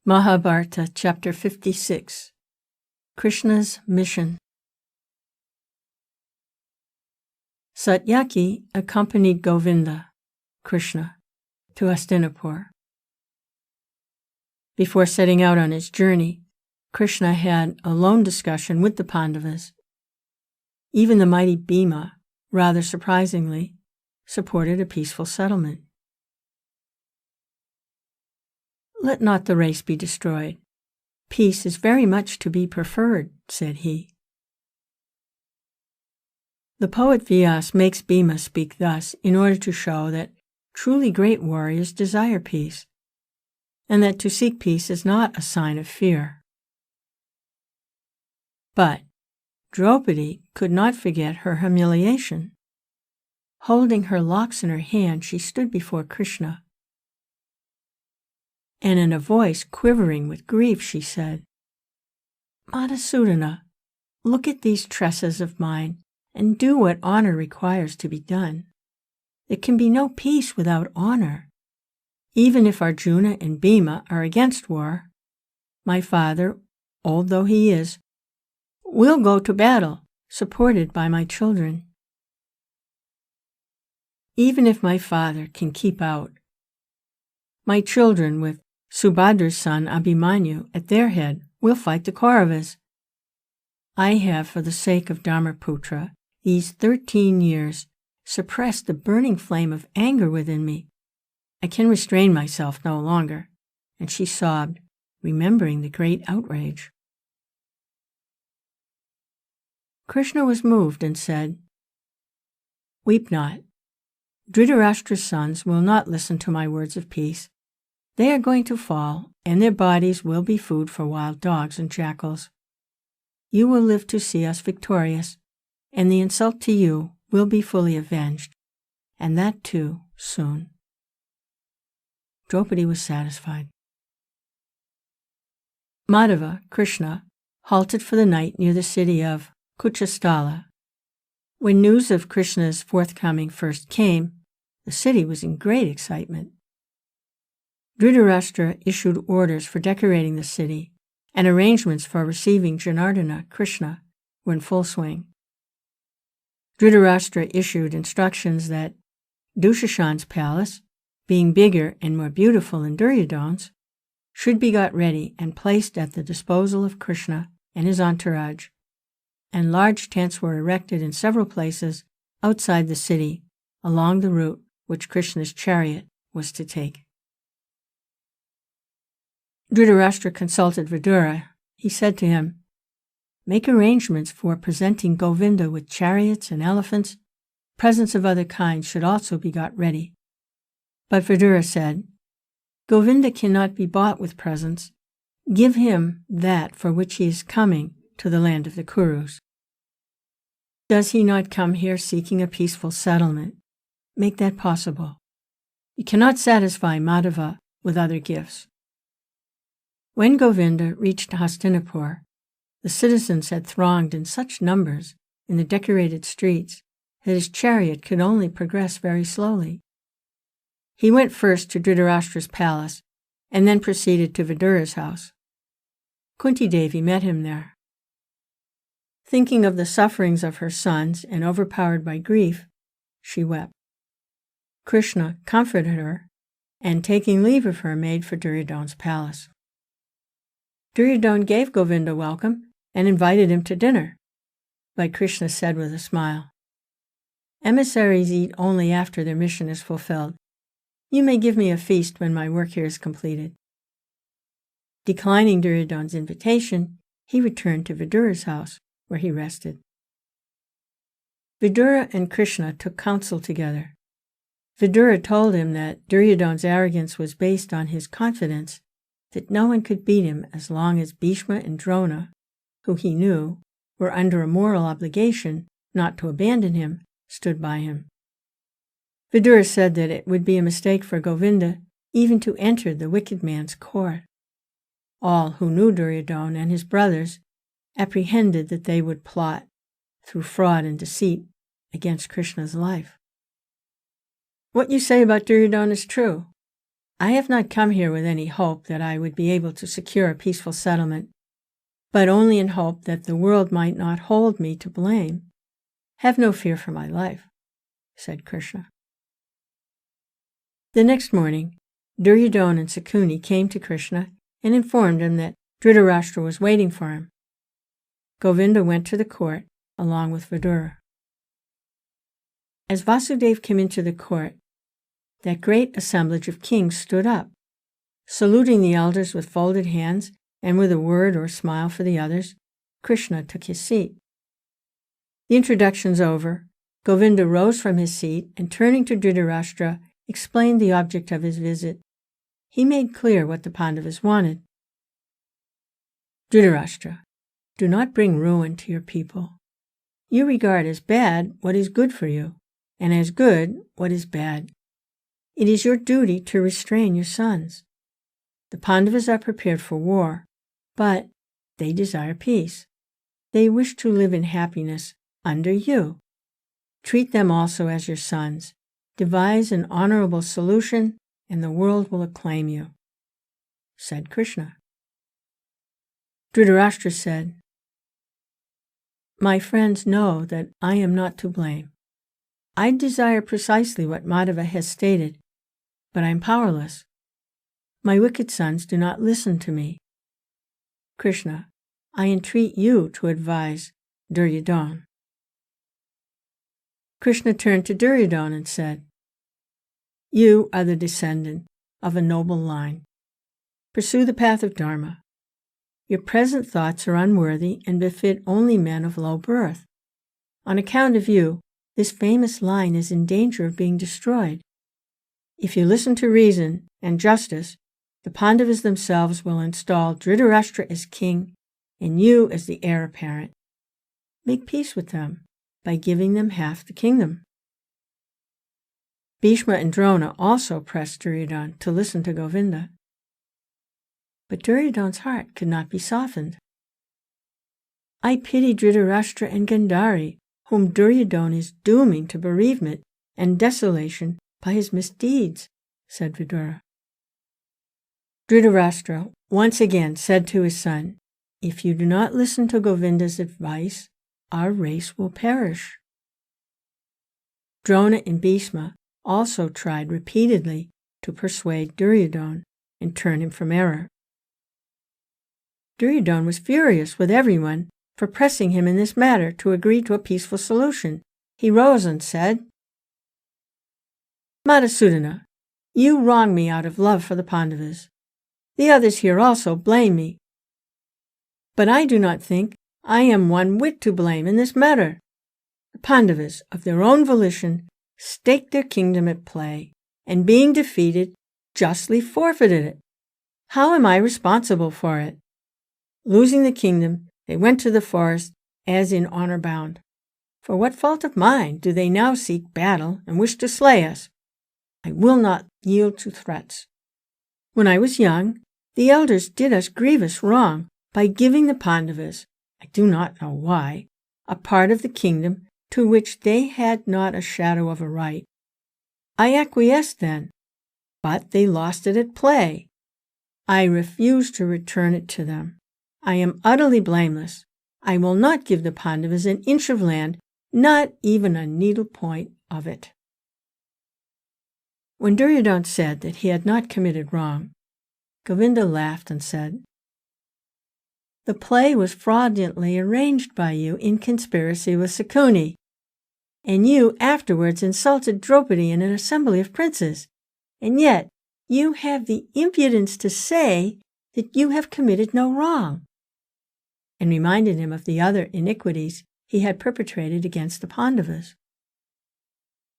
Mahabharata Chapter 56 Krishna's Mission. Satyaki accompanied Govinda, Krishna, to Hastinapur. Before setting out on his journey, Krishna had a lone discussion with the Pandavas. Even the mighty Bhima, rather surprisingly, supported a peaceful settlement. "Let not the race be destroyed. Peace is very much to be preferred," said he. The poet Vyas makes Bhima speak thus in order to show that truly great warriors desire peace, and that to seek peace is not a sign of fear. But Draupadi could not forget her humiliation. Holding her locks in her hand, she stood before Krishna, and in a voice quivering with grief she said, "Madhusudana, look at these tresses of mine and do what honor requires to be done. There can be no peace without honor. Even if Arjuna and Bhima are against war, my father, old though he is, will go to battle, supported by my children. Even if my father can keep out, my children, with Subhadra's son Abhimanyu at their head, will fight the Kauravas. I have, for the sake of Dharmaputra, these 13 years, suppressed the burning flame of anger within me. I can restrain myself no longer." And she sobbed, remembering the great outrage. Krishna was moved and said, "Weep not. Dhritarashtra's sons will not listen to my words of peace. They are going to fall, and their bodies will be food for wild dogs and jackals. You will live to see us victorious, and the insult to you will be fully avenged, and that too soon." Draupadi was satisfied. Madhava, Krishna, halted for the night near the city of Kuchasthala. When news of Krishna's forthcoming first came, the city was in great excitement. Dhritarashtra issued orders for decorating the city, and arrangements for receiving Janardana, Krishna, were in full swing. Dhritarashtra issued instructions that Dushashan's palace, being bigger and more beautiful than Duryodhana's, should be got ready and placed at the disposal of Krishna and his entourage, and large tents were erected in several places outside the city along the route which Krishna's chariot was to take. Dhritarashtra consulted Vidura. He said to him, "Make arrangements for presenting Govinda with chariots and elephants. Presents of other kinds should also be got ready." But Vidura said, "Govinda cannot be bought with presents. Give him that for which he is coming to the land of the Kurus. Does he not come here seeking a peaceful settlement? Make that possible. You cannot satisfy Madhava with other gifts." When Govinda reached Hastinapur, the citizens had thronged in such numbers in the decorated streets that his chariot could only progress very slowly. He went first to Dhritarashtra's palace and then proceeded to Vidura's house. Kunti Devi met him there. Thinking of the sufferings of her sons and overpowered by grief, she wept. Krishna comforted her, and taking leave of her, made for Duryodhana's palace. Duryodhana gave Govinda welcome and invited him to dinner, but Krishna said with a smile, "Emissaries eat only after their mission is fulfilled. You may give me a feast when my work here is completed." Declining Duryodhana's invitation, he returned to Vidura's house, where he rested. Vidura and Krishna took counsel together. Vidura told him that Duryodhana's arrogance was based on his confidence that no one could beat him as long as Bhishma and Drona, who he knew were under a moral obligation not to abandon him, stood by him. Vidura said that it would be a mistake for Govinda even to enter the wicked man's court. All who knew Duryodhana and his brothers apprehended that they would plot, through fraud and deceit, against Krishna's life. "What you say about Duryodhana is true. I have not come here with any hope that I would be able to secure a peaceful settlement, but only in hope that the world might not hold me to blame. Have no fear for my life, said Krishna. The next morning, Duryodhana and Sakuni came to Krishna and informed him that Dhritarashtra was waiting for him. Govinda went to the court along with Vidura. As Vasudeva came into the court, that great assemblage of kings stood up, saluting the elders with folded hands, and with a word or smile for the others, Krishna took his seat. The introductions over, Govinda rose from his seat and, turning to Dhritarashtra, explained the object of his visit. He made clear what the Pandavas wanted. Dhritarashtra, do not bring ruin to your people. You regard as bad what is good for you, and as good what is bad. It is your duty to restrain your sons. The Pandavas are prepared for war, but they desire peace. They wish to live in happiness under you. Treat them also as your sons. Devise an honorable solution, and the world will acclaim you, said Krishna. Dhritarashtra said, My friends know that I am not to blame. I desire precisely what Madhava has stated, but I am powerless. My wicked sons do not listen to me. Krishna, I entreat you to advise Duryodhana. Krishna turned to Duryodhana and said, You are the descendant of a noble line. Pursue the path of Dharma. Your present thoughts are unworthy and befit only men of low birth. On account of you, this famous line is in danger of being destroyed. If you listen to reason and justice, the Pandavas themselves will install Dhritarashtra as king and you as the heir apparent. Make peace with them by giving them half the kingdom. Bhishma and Drona also pressed Duryodhana to listen to Govinda. But Duryodhana's heart could not be softened. I pity Dhritarashtra and Gandhari, whom Duryodhana is dooming to bereavement and desolation by his misdeeds, said Vidura. Dhritarashtra once again said to his son, If you do not listen to Govinda's advice, our race will perish. Drona and Bhishma also tried repeatedly to persuade Duryodhana and turn him from error. Duryodhana was furious with everyone for pressing him in this matter to agree to a peaceful solution. He rose and said, Madhusudana, you wrong me out of love for the Pandavas. The others here also blame me. But I do not think I am one whit to blame in this matter. The Pandavas, of their own volition, staked their kingdom at play, and being defeated, justly forfeited it. How am I responsible for it? Losing the kingdom, they went to the forest as in honor bound. For what fault of mine do they now seek battle and wish to slay us? I will not yield to threats. When I was young, the elders did us grievous wrong by giving the Pandavas, I do not know why, a part of the kingdom to which they had not a shadow of a right. I acquiesced then, but they lost it at play. I refuse to return it to them. I am utterly blameless. I will not give the Pandavas an inch of land, not even a needle point of it. When Duryodhana said that he had not committed wrong, Govinda laughed and said, The play was fraudulently arranged by you in conspiracy with Sakuni, and you afterwards insulted Draupadi in an assembly of princes, and yet you have the impudence to say that you have committed no wrong, and reminded him of the other iniquities he had perpetrated against the Pandavas.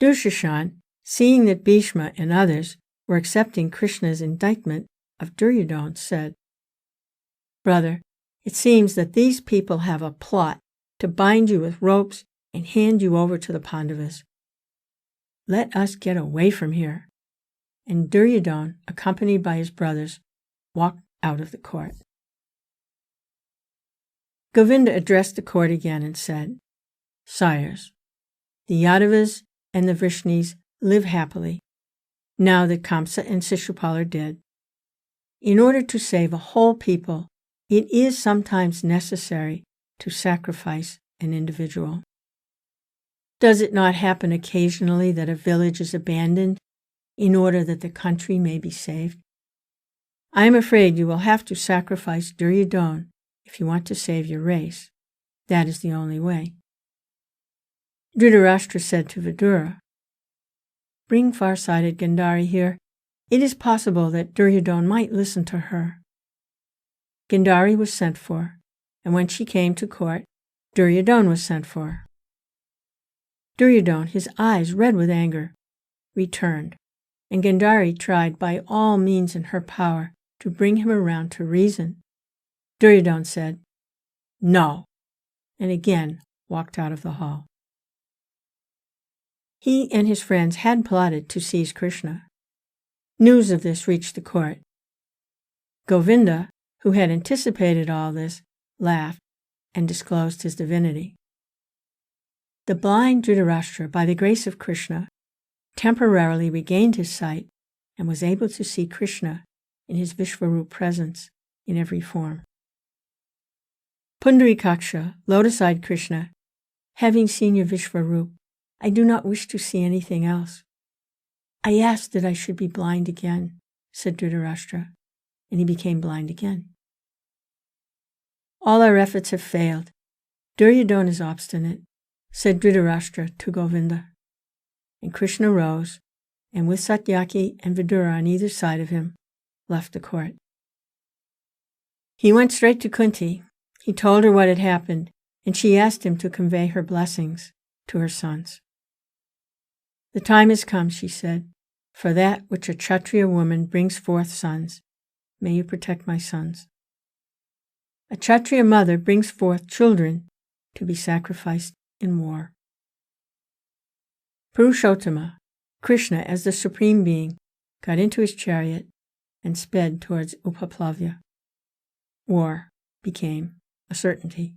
Dushashan, seeing that Bhishma and others were accepting Krishna's indictment of Duryodhana, said, Brother, it seems that these people have a plot to bind you with ropes and hand you over to the Pandavas. Let us get away from here. And Duryodhana, accompanied by his brothers, walked out of the court. Govinda addressed the court again and said, Sires, the Yadavas and the Vrishnis live happily. now that Kamsa and Shishupal are dead. In order to save a whole people, it is sometimes necessary to sacrifice an individual. Does it not happen occasionally that a village is abandoned in order that the country may be saved? I am afraid you will have to sacrifice Duryodhana if you want to save your race. That is the only way. Dhritarashtra said to Vidura, "Bring far-sighted Gandhari here. It is possible that Duryodhana might listen to her." Gandhari was sent for, and when she came to court, Duryodhana was sent for. Duryodhana, his eyes red with anger, returned, and Gandhari tried by all means in her power to bring him around to reason. Duryodhana said, "No," and again walked out of the hall. He and his friends had plotted to seize Krishna. News of this reached the court. Govinda, who had anticipated all this, laughed and disclosed his divinity. The blind Dhritarashtra, by the grace of Krishna, temporarily regained his sight and was able to see Krishna in his Vishvarup presence in every form. Pundarikaksha, lotus-eyed Krishna, having seen your Vishvarup, I do not wish to see anything else. I asked that I should be blind again, said Dhritarashtra, and he became blind again. All our efforts have failed. Duryodhana is obstinate, said Dhritarashtra to Govinda. And Krishna rose, and with Satyaki and Vidura on either side of him, left the court. He went straight to Kunti. He told her what had happened, and she asked him to convey her blessings to her sons. The time has come, she said, for that which a kshatriya woman brings forth sons. May you protect my sons. A kshatriya mother brings forth children to be sacrificed in war. Purushottama, Krishna as the Supreme Being, got into his chariot and sped towards Upaplavya. War became a certainty.